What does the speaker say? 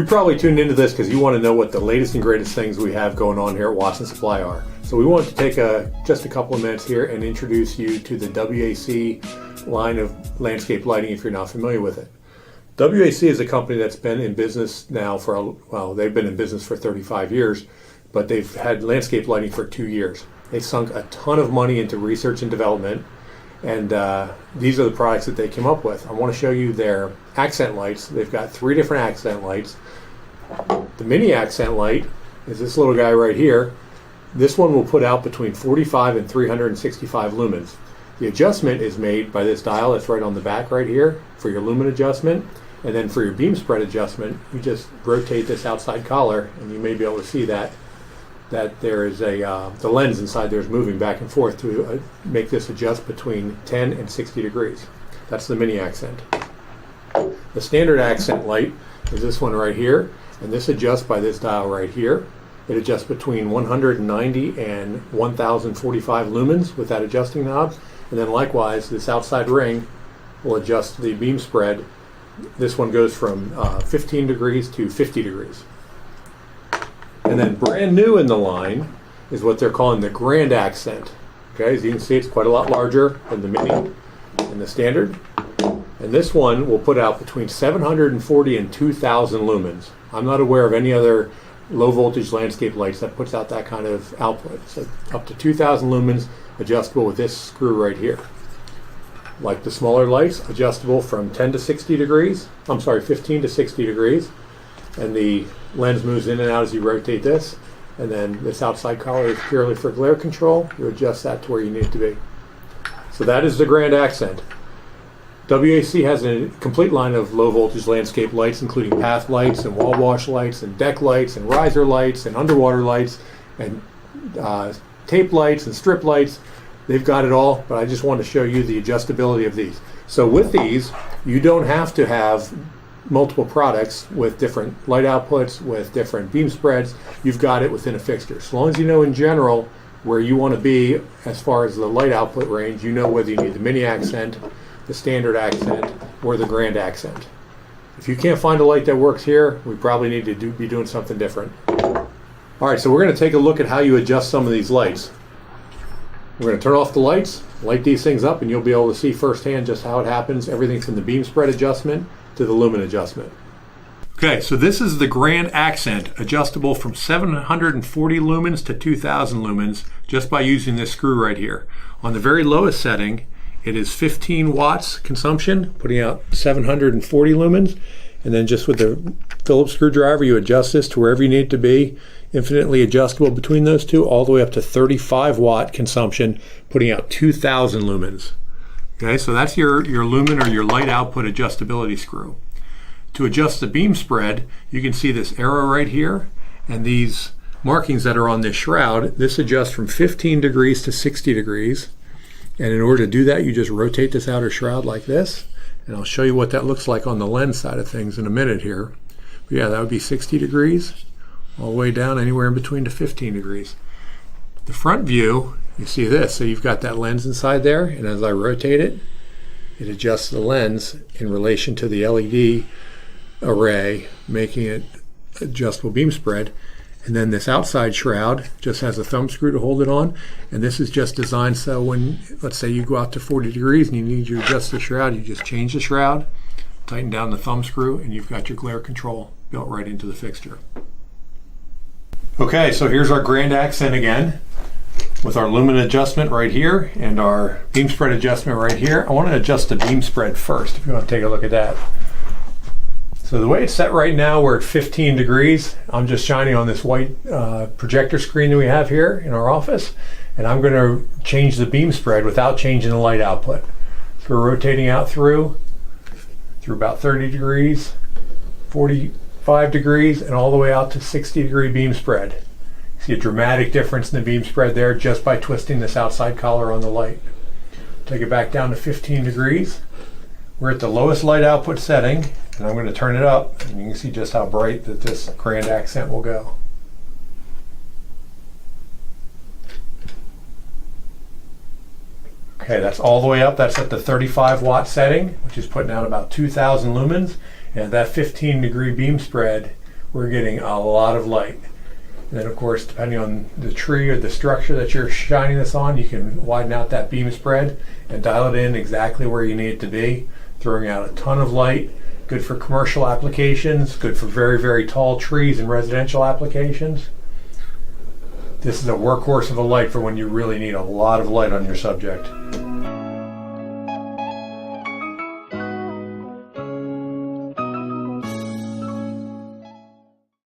You probably tuned into this because you want to know what the latest and greatest things we have going on here at Watson Supply are. So we wanted to take just a couple of minutes here and introduce you to the WAC line of landscape lighting if you're not familiar with it. WAC is a company that's been in business now well, they've been in business for 35 years, but they've had landscape lighting for 2 years. They sunk a ton of money into research and development, and these are the products that they came up with. I want to show you their accent lights. They've got 3 different accent lights. The mini accent light is this little guy right here. This one will put out between 45 and 365 lumens. The adjustment is made by this dial that's right on the back right here for your lumen adjustment. And then for your beam spread adjustment, you just rotate this outside collar, and you may be able to see that there is the lens inside there is moving back and forth to make this adjust between 10 and 60 degrees. That's the mini accent. The standard accent light is this one right here, and this adjusts by this dial right here. It adjusts between 190 and 1045 lumens with that adjusting knob, and then likewise this outside ring will adjust the beam spread. This one goes from 15 degrees to 50 degrees. And then brand new in the line is what they're calling the Grand Accent. Okay, as you can see, it's quite a lot larger than the mini and the standard. And this one will put out between 740 and 2,000 lumens. I'm not aware of any other low voltage landscape lights that puts out that kind of output. So up to 2,000 lumens, adjustable with this screw right here. Like the smaller lights, adjustable from 10 to 60 degrees. I'm sorry, 15 to 60 degrees. And the lens moves in and out as you rotate this. And then this outside collar is purely for glare control. You adjust that to where you need it to be. So that is the Grand Accent. WAC has a complete line of low voltage landscape lights, including path lights and wall wash lights and deck lights and riser lights and underwater lights and tape lights and strip lights. They've got it all, but I just want to show you the adjustability of these. So with these, you don't have to have multiple products with different light outputs, with different beam spreads. You've got it within a fixture. So long as you know in general where you want to be as far as the light output range, you know whether you need the mini accent, the standard accent, or the Grand Accent. If you can't find a light that works here, we probably need to be doing something different. All right, so we're going to take a look at how you adjust some of these lights. We're going to turn off the lights, light these things up, and you'll be able to see firsthand just how it happens. Everything from the beam spread adjustment to the lumen adjustment. Okay, so this is the Grand Accent, adjustable from 740 lumens to 2000 lumens just by using this screw right here. On the very lowest setting, it is 15 watts consumption, putting out 740 lumens. And then just with the Phillips screwdriver, you adjust this to wherever you need it to be. Infinitely adjustable between those two, all the way up to 35 watt consumption, putting out 2000 lumens. Okay, so that's your lumen or your light output adjustability screw. To adjust the beam spread, you can see this arrow right here and these markings that are on this shroud. This adjusts from 15 degrees to 60 degrees. And in order to do that, you just rotate this outer shroud like this. And I'll show you what that looks like on the lens side of things in a minute here. But yeah, that would be 60 degrees, all the way down anywhere in between to 15 degrees. The front view, you see this. So you've got that lens inside there, and as I rotate it, it adjusts the lens in relation to the LED array, making it adjustable beam spread. And then this outside shroud just has a thumb screw to hold it on. And this is just designed so when, let's say you go out to 40 degrees and you need to adjust the shroud, you just change the shroud, tighten down the thumb screw, and you've got your glare control built right into the fixture. Okay, so here's our Grand Accent again with our lumen adjustment right here and our beam spread adjustment right here. I want to adjust the beam spread first if you want to take a look at that. So the way it's set right now, we're at 15 degrees. I'm just shining on this white projector screen that we have here in our office, and I'm going to change the beam spread without changing the light output. So we're rotating out through about 30 degrees, 45 degrees, and all the way out to 60 degree beam spread. You see a dramatic difference in the beam spread there just by twisting this outside collar on the light. Take it back down to 15 degrees. We're at the lowest light output setting, and I'm going to turn it up, and you can see just how bright that this Grand Accent will go. Okay, that's all the way up. That's at the 35 watt setting, which is putting out about 2000 lumens. And that 15 degree beam spread we're getting a lot of light. And then of course, depending on the tree or the structure that you're shining this on, you can widen out that beam spread and dial it in exactly where you need it to be, throwing out a ton of light. Good for commercial applications, good for very, very tall trees and residential applications. This is a workhorse of a light for when you really need a lot of light on your subject.